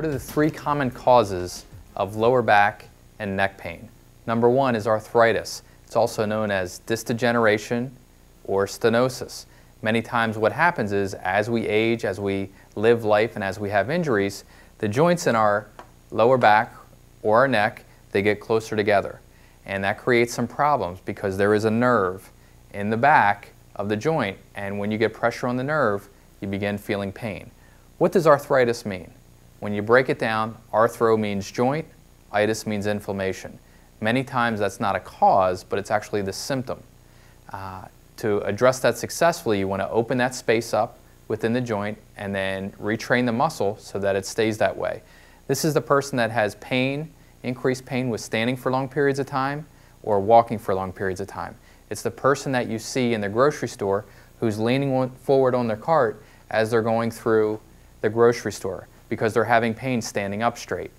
What are the three common causes of lower back and neck pain? Number one is arthritis. It's also known as disc degeneration or stenosis. Many times what happens is as we age, as we live life, and as we have injuries, the joints in our lower back or our neck, they get closer together. And that creates some problems because there is a nerve in the back of the joint, and when you get pressure on the nerve, you begin feeling pain. What does arthritis mean? When you break it down, arthro means joint, itis means inflammation. Many times that's not a cause, but it's actually the symptom. To address that successfully, you want to open that space up within the joint and then retrain the muscle so that it stays that way. This is the person that has pain, increased pain with standing for long periods of time or walking for long periods of time. It's the person that you see in the grocery store who's leaning forward on their cart as they're going through the grocery store because they're having pain standing up straight.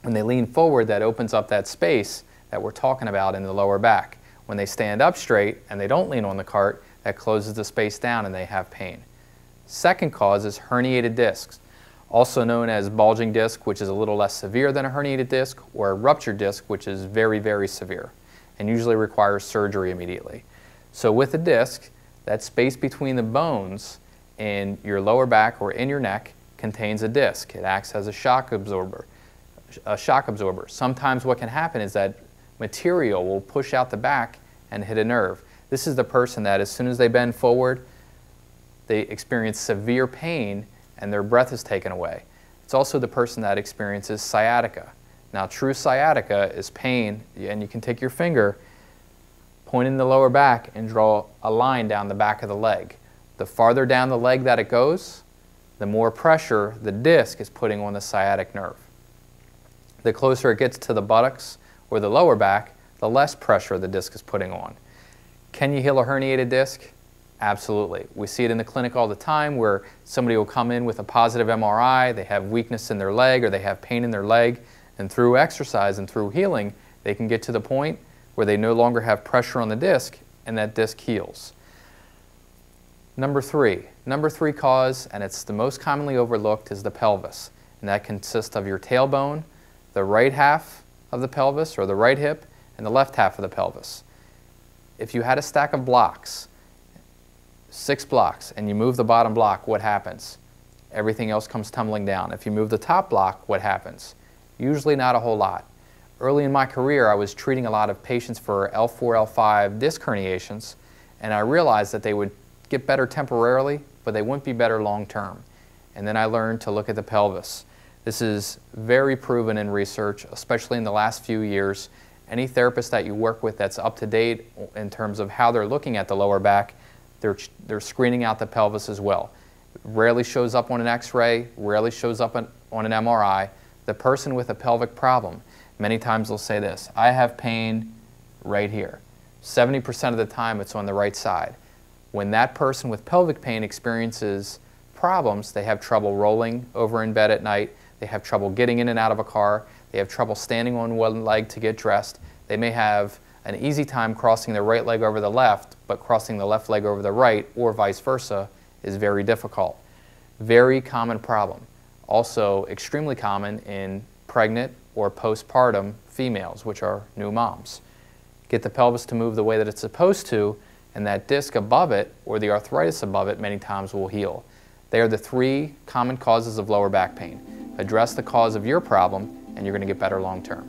When they lean forward, that opens up that space that we're talking about in the lower back. When they stand up straight and they don't lean on the cart, that closes the space down and they have pain. Second cause is herniated discs, also known as bulging disc, which is a little less severe than a herniated disc, or a ruptured disc, which is very, very severe and usually requires surgery immediately. So with a disc, that space between the bones in your lower back or in your neck contains a disc. It acts as a shock absorber. Sometimes what can happen is that material will push out the back and hit a nerve. This is the person that as soon as they bend forward, they experience severe pain and their breath is taken away. It's also the person that experiences sciatica. Now, true sciatica is pain, and you can take your finger, point in the lower back, and draw a line down the back of the leg. The farther down the leg that it goes, the more pressure the disc is putting on the sciatic nerve. The closer it gets to the buttocks or the lower back, the less pressure the disc is putting on. Can you heal a herniated disc? Absolutely. We see it in the clinic all the time where somebody will come in with a positive MRI, they have weakness in their leg or they have pain in their leg, and through exercise and through healing, they can get to the point where they no longer have pressure on the disc and that disc heals. Number three cause, and it's the most commonly overlooked, is the pelvis. And that consists of your tailbone, the right half of the pelvis or the right hip, and the left half of the pelvis. If you had a stack of blocks, 6 blocks, and you move the bottom block, what happens? Everything else comes tumbling down. If you move the top block, what happens? Usually not a whole lot. Early in my career, I was treating a lot of patients for L4, L5 disc herniations, and I realized that they would get better temporarily, but they wouldn't be better long term. And then I learned to look at the pelvis. This is very proven in research, especially in the last few years. Any therapist that you work with that's up to date in terms of how they're looking at the lower back, they're screening out the pelvis as well. It rarely shows up on an X-ray, rarely shows up on an MRI. The person with a pelvic problem, many times they'll say this: I have pain right here. 70% of the time it's on the right side. When that person with pelvic pain experiences problems, they have trouble rolling over in bed at night, they have trouble getting in and out of a car, they have trouble standing on one leg to get dressed, they may have an easy time crossing the right leg over the left, but crossing the left leg over the right, or vice versa, is very difficult. Very common problem. Also extremely common in pregnant or postpartum females, which are new moms. Get the pelvis to move the way that it's supposed to, and that disc above it, or the arthritis above it, many times will heal. They are the three common causes of lower back pain. Address the cause of your problem, and you're going to get better long term.